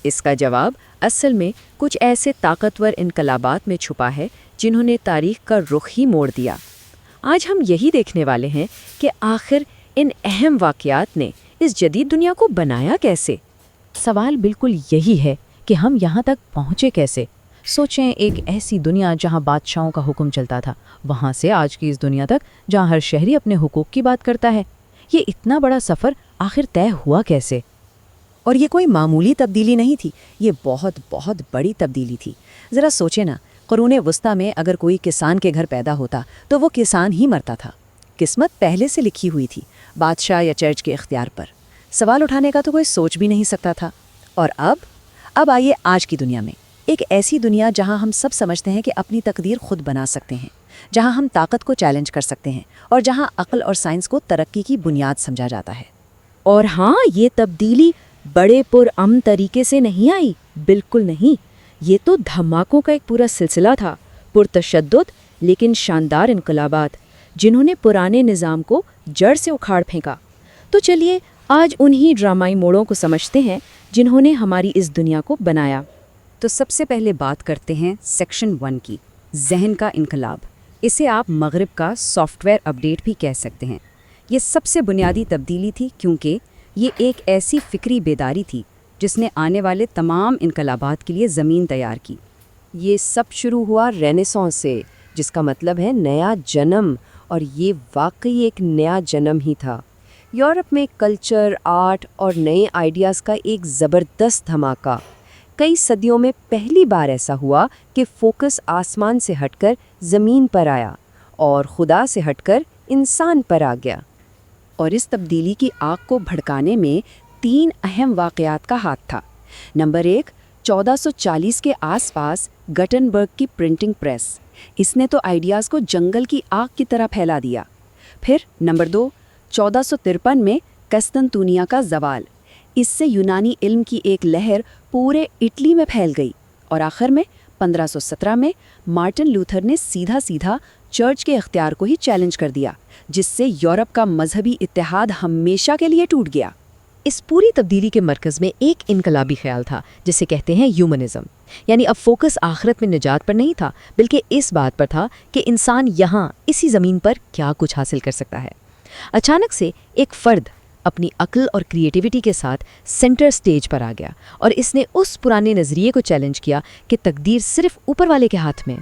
اس کا جواب اصل میں کچھ ایسے طاقتور انقلابات میں چھپا ہے جنہوں نے تاریخ کا رخ ہی موڑ دیا۔ آج ہم یہی دیکھنے والے ہیں کہ آخر ان اہم واقعات نے اس جدید دنیا کو بنایا کیسے۔ سوال بالکل یہی ہے کہ ہم یہاں تک پہنچے کیسے؟ سوچیں، ایک ایسی دنیا جہاں بادشاہوں کا حکم چلتا تھا، وہاں سے آج کی اس دنیا تک جہاں ہر شہری اپنے حقوق کی بات کرتا ہے۔ یہ اتنا بڑا سفر آخر طے ہوا کیسے؟ اور یہ کوئی معمولی تبدیلی نہیں تھی، یہ بہت بہت بڑی تبدیلی تھی۔ ذرا سوچیں نا، قرون وسطیٰ میں اگر کوئی کسان کے گھر پیدا ہوتا تو وہ کسان ہی مرتا تھا۔ قسمت پہلے سے لکھی ہوئی تھی، بادشاہ یا چرچ کے اختیار پر۔ سوال اٹھانے کا تو کوئی سوچ بھی نہیں سکتا تھا۔ اور اب آئیے آج کی دنیا میں، ایک ایسی دنیا جہاں ہم سب سمجھتے ہیں کہ اپنی تقدیر خود بنا سکتے ہیں، جہاں ہم طاقت کو چیلنج کر سکتے ہیں، اور جہاں عقل اور سائنس کو ترقی کی بنیاد سمجھا جاتا ہے۔ اور ہاں، یہ تبدیلی بڑے پرامن طریقے سے نہیں آئی، بالکل نہیں۔ یہ تو دھماکوں کا ایک پورا سلسلہ تھا، پرتشدد لیکن شاندار انقلابات جنہوں نے پرانے نظام کو جڑ سے اکھاڑ پھینکا۔ تو چلیے آج انہی ڈرامائی موڑوں کو سمجھتے ہیں جنہوں نے ہماری اس دنیا کو بنایا۔ تو سب سے پہلے بات کرتے ہیں سیکشن 1 کی، ذہن کا انقلاب۔ اسے آپ مغرب کا سافٹ ویئر اپڈیٹ بھی کہہ سکتے ہیں۔ یہ سب سے بنیادی تبدیلی تھی، کیونکہ یہ ایک ایسی فکری بیداری تھی جس نے آنے والے تمام انقلابات کے لیے زمین تیار کی۔ یہ سب شروع ہوا رینیسانس سے، جس کا مطلب ہے نیا جنم، اور یہ واقعی ایک نیا جنم ہی تھا۔ یورپ میں کلچر، آرٹ اور نئے آئیڈیاز کا ایک زبردست دھماکہ۔ کئی صدیوں میں پہلی بار ایسا ہوا کہ فوکس آسمان سے ہٹ کر زمین پر آیا اور خدا سے ہٹ کر انسان پر آ گیا۔ اور اس تبدیلی کی آگ کو بھڑکانے میں 3 اہم واقعات کا ہاتھ تھا۔ نمبر 1، 1440 کے آس پاس گٹنبرگ کی پرنٹنگ پریس۔ اس نے تو آئیڈیاز کو جنگل کی آگ کی طرح پھیلا دیا۔ پھر نمبر 2، 1453 میں قسطنطنیہ کا زوال۔ اس سے یونانی علم کی ایک لہر پورے اٹلی میں پھیل گئی۔ اور آخر میں 1517 میں مارٹن لوتھر نے سیدھا چرچ کے اختیار کو ہی چیلنج کر دیا، جس سے یورپ کا مذہبی اتحاد ہمیشہ کے لیے ٹوٹ گیا۔ اس پوری تبدیلی کے مرکز میں ایک انقلابی خیال تھا جسے کہتے ہیں ہیومنزم، یعنی اب فوکس آخرت میں نجات پر نہیں تھا، بلکہ اس بات پر تھا کہ انسان یہاں اسی زمین پر کیا کچھ حاصل کر سکتا ہے۔ اچانک سے ایک فرد اپنی عقل اور کریٹیوٹی کے ساتھ سینٹر سٹیج پر آ گیا، اور اس نے اس پرانے نظریے کو چیلنج کیا کہ تقدیر صرف اوپر والے کے ہاتھ میں۔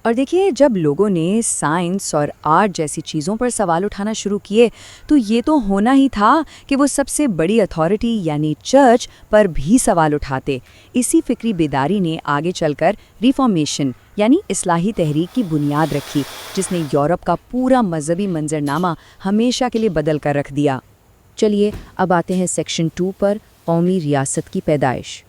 اور دیکھیے، جب لوگوں نے سائنس اور آرٹ جیسی چیزوں پر سوال اٹھانا شروع کیے تو یہ تو ہونا ہی تھا کہ وہ سب سے بڑی اتھارٹی یعنی چرچ پر بھی سوال اٹھاتے۔ اسی فکری بیداری نے آگے چل کر ریفارمیشن یعنی اصلاحی تحریک کی بنیاد رکھی، جس نے یورپ کا پورا مذہبی منظرنامہ ہمیشہ کے لیے بدل کر رکھ دیا۔ چلیے اب آتے ہیں سیکشن 2 پر، قومی ریاست کی پیدائش۔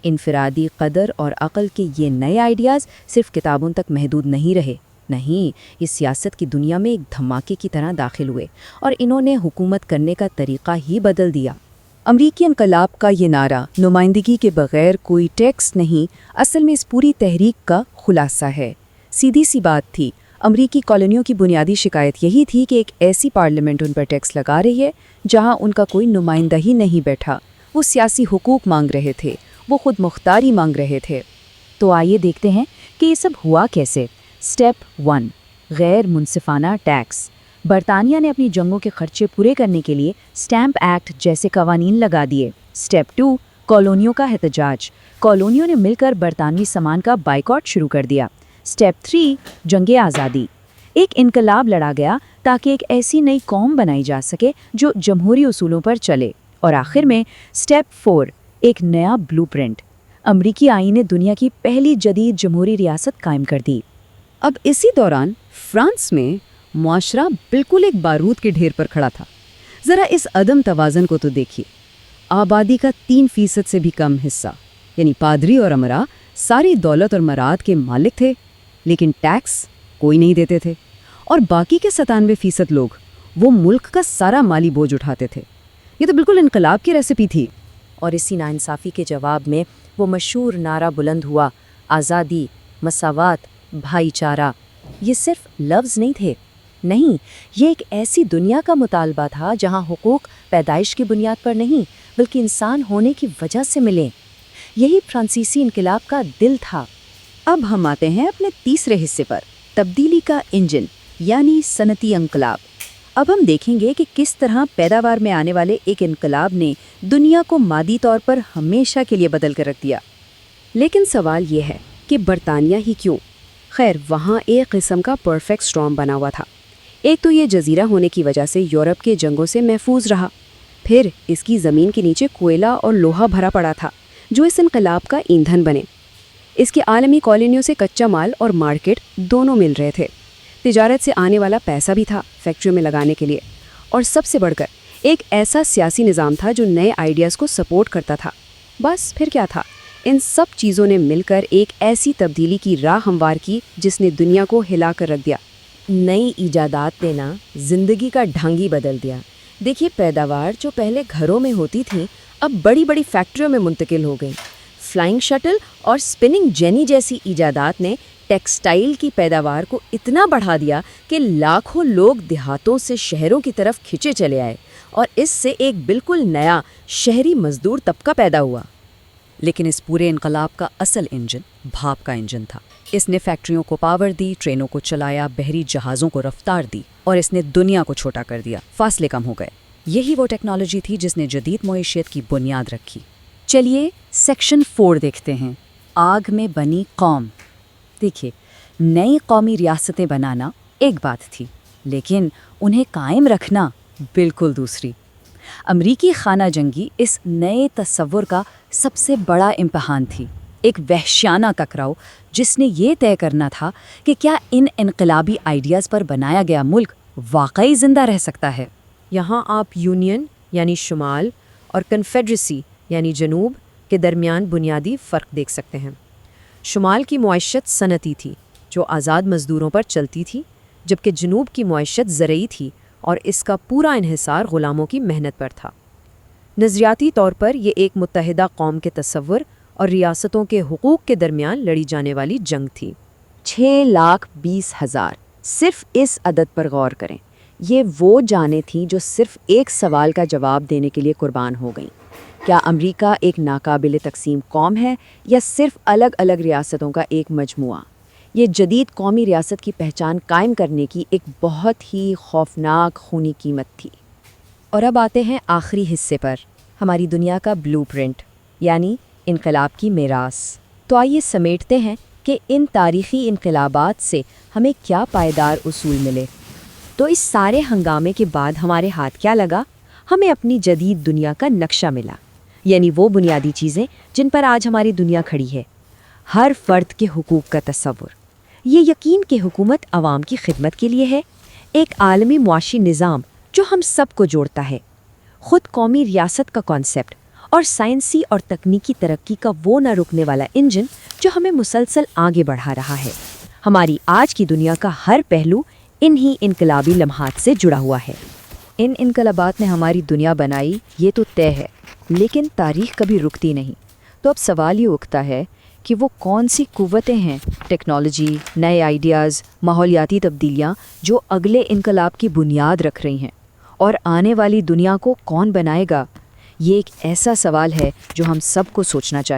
انفرادی قدر اور عقل کے یہ نئے آئیڈیاز صرف کتابوں تک محدود نہیں رہے، نہیں، یہ سیاست کی دنیا میں ایک دھماکے کی طرح داخل ہوئے، اور انہوں نے حکومت کرنے کا طریقہ ہی بدل دیا۔ امریکی انقلاب کا یہ نعرہ نمائندگی کے بغیر کوئی ٹیکس نہیں، اصل میں اس پوری تحریک کا خلاصہ ہے۔ سیدھی سی بات تھی، امریکی کالونیوں کی بنیادی شکایت یہی تھی کہ ایک ایسی پارلیمنٹ ان پر ٹیکس لگا رہی ہے جہاں ان کا کوئی نمائندہ ہی نہیں بیٹھا۔ وہ سیاسی حقوق مانگ رہے تھے، وہ خود مختاری مانگ رہے تھے۔ تو آئیے دیکھتے ہیں کہ یہ سب ہوا کیسے۔ سٹیپ 1، غیر منصفانہ ٹیکس۔ برطانیہ نے اپنی جنگوں کے خرچے پورے کرنے کے لیے سٹیمپ ایکٹ جیسے قوانین لگا دیے۔ سٹیپ 2، کالونیوں کا احتجاج۔ کالونیوں نے مل کر برطانوی سامان کا بائیکاٹ شروع کر دیا۔ سٹیپ 3، جنگ آزادی۔ ایک انقلاب لڑا گیا تاکہ ایک ایسی نئی قوم بنائی جا سکے جو جمہوری اصولوں پر چلے۔ اور آخر میں سٹیپ 4، ایک نیا بلو پرنٹ۔ امریکی آئین نے دنیا کی پہلی جدید جمہوری ریاست قائم کر دی۔ اب اسی دوران فرانس میں معاشرہ بالکل ایک بارود کے ڈھیر پر کھڑا تھا۔ ذرا اس عدم توازن کو تو دیکھیے۔ آبادی کا 3% سے بھی کم حصہ یعنی پادری اور امراء ساری دولت اور مراد کے مالک تھے، لیکن ٹیکس کوئی نہیں دیتے تھے، اور باقی کے 97% لوگ وہ ملک کا سارا مالی بوجھ اٹھاتے تھے۔ یہ تو بالکل انقلاب کی ریسیپی تھی۔ اور اسی ناانصافی کے جواب میں وہ مشہور نعرہ بلند ہوا، آزادی، مساوات، بھائی چارہ۔ یہ صرف لفظ نہیں تھے، نہیں، یہ ایک ایسی دنیا کا مطالبہ تھا جہاں حقوق پیدائش کی بنیاد پر نہیں بلکہ انسان ہونے کی وجہ سے ملیں۔ یہی فرانسیسی انقلاب کا دل تھا۔ اب ہم آتے ہیں اپنے تیسرے حصے پر، تبدیلی کا انجن یعنی صنعتی انقلاب۔ اب ہم دیکھیں گے کہ کس طرح پیداوار میں آنے والے ایک انقلاب نے دنیا کو مادی طور پر ہمیشہ کے لیے بدل کر رکھ دیا۔ لیکن سوال یہ ہے کہ برطانیہ ہی کیوں؟ خیر، وہاں ایک قسم کا پرفیکٹ اسٹارم بنا ہوا تھا۔ ایک تو یہ جزیرہ ہونے کی وجہ سے یورپ کے جنگوں سے محفوظ رہا، پھر اس کی زمین کے نیچے کوئلہ اور لوہا بھرا پڑا تھا جو اس انقلاب کا ایندھن بنے۔ اس کی عالمی کالونیوں سے کچا مال اور مارکیٹ دونوں مل رہے تھے، تجارت سے آنے والا پیسہ بھی تھا فیکٹریوں میں لگانے کے لیے، اور سب سے بڑھ کر ایک ایسا سیاسی نظام تھا جو نئے آئیڈیاز کو سپورٹ کرتا تھا۔ بس پھر کیا تھا، ان سب چیزوں نے مل کر ایک ایسی تبدیلی کی راہ ہموار کی جس نے دنیا کو ہلا کر رکھ دیا۔ نئی ایجادات نے نا زندگی کا ڈھنگ ہی بدل دیا۔ دیکھیے، پیداوار جو پہلے گھروں میں ہوتی تھیں اب بڑی بڑی فیکٹریوں میں منتقل ہو گئیں۔ فلائنگ شٹل اور سپننگ جینی جیسی ایجادات نے ٹیکسٹائل کی پیداوار کو اتنا بڑھا دیا کہ لاکھوں لوگ دیہاتوں سے شہروں کی طرف کھنچے چلے آئے، اور اس سے ایک بالکل نیا شہری مزدور طبقہ پیدا ہوا۔ لیکن اس پورے انقلاب کا اصل انجن بھاپ کا انجن تھا۔ اس نے فیکٹریوں کو پاور دی، ٹرینوں کو چلایا، بحری جہازوں کو رفتار دی، اور اس نے دنیا کو چھوٹا کر دیا، فاصلے کم ہو گئے۔ یہی وہ ٹیکنالوجی تھی جس نے جدید معیشت کی بنیاد رکھی۔ چلیے سیکشن 4 دیکھتے ہیں، آگ میں بنی قوم۔ دیکھیے، نئی قومی ریاستیں بنانا ایک بات تھی، لیکن انہیں قائم رکھنا بالکل دوسری۔ امریکی خانہ جنگی اس نئے تصور کا سب سے بڑا امتحان تھی، ایک وحشیانہ ٹکراؤ جس نے یہ طے کرنا تھا کہ کیا ان انقلابی آئیڈیاز پر بنایا گیا ملک واقعی زندہ رہ سکتا ہے۔ یہاں آپ یونین یعنی شمال اور کنفیڈریسی یعنی جنوب کے درمیان بنیادی فرق دیکھ سکتے ہیں۔ شمال کی معیشت صنعتی تھی جو آزاد مزدوروں پر چلتی تھی، جبکہ جنوب کی معیشت زرعی تھی اور اس کا پورا انحصار غلاموں کی محنت پر تھا۔ نظریاتی طور پر یہ ایک متحدہ قوم کے تصور اور ریاستوں کے حقوق کے درمیان لڑی جانے والی جنگ تھی۔ 6,20,000، صرف اس عدد پر غور کریں۔ یہ وہ جانیں تھیں جو صرف ایک سوال کا جواب دینے کے لیے قربان ہو گئیں، کیا امریکہ ایک ناقابل تقسیم قوم ہے یا صرف الگ الگ ریاستوں کا ایک مجموعہ؟ یہ جدید قومی ریاست کی پہچان قائم کرنے کی ایک بہت ہی خوفناک خونی قیمت تھی۔ اور اب آتے ہیں آخری حصے پر، ہماری دنیا کا بلو پرنٹ یعنی انقلاب کی میراث۔ تو آئیے سمیٹتے ہیں کہ ان تاریخی انقلابات سے ہمیں کیا پائیدار اصول ملے۔ تو اس سارے ہنگامے کے بعد ہمارے ہاتھ کیا لگا؟ ہمیں اپنی جدید دنیا کا نقشہ ملا، یعنی وہ بنیادی چیزیں جن پر آج ہماری دنیا کھڑی ہے۔ ہر فرد کے حقوق کا تصور، یہ یقین کہ حکومت عوام کی خدمت کے لیے ہے، ایک عالمی معاشی نظام جو ہم سب کو جوڑتا ہے، خود قومی ریاست کا کانسیپٹ، اور سائنسی اور تکنیکی ترقی کا وہ نہ رکنے والا انجن جو ہمیں مسلسل آگے بڑھا رہا ہے۔ ہماری آج کی دنیا کا ہر پہلو انہی انقلابی لمحات سے جڑا ہوا ہے۔ ان انقلابات نے ہماری دنیا بنائی، یہ تو طے ہے، لیکن تاریخ کبھی رکتی نہیں۔ تو اب سوال یہ اٹھتا ہے کہ وہ کون سی قوتیں ہیں، ٹیکنالوجی، نئے آئیڈیاز، ماحولیاتی تبدیلیاں جو اگلے انقلاب کی بنیاد رکھ رہی ہیں، اور آنے والی دنیا کو کون بنائے گا؟ یہ ایک ایسا سوال ہے جو ہم سب کو سوچنا چاہیے۔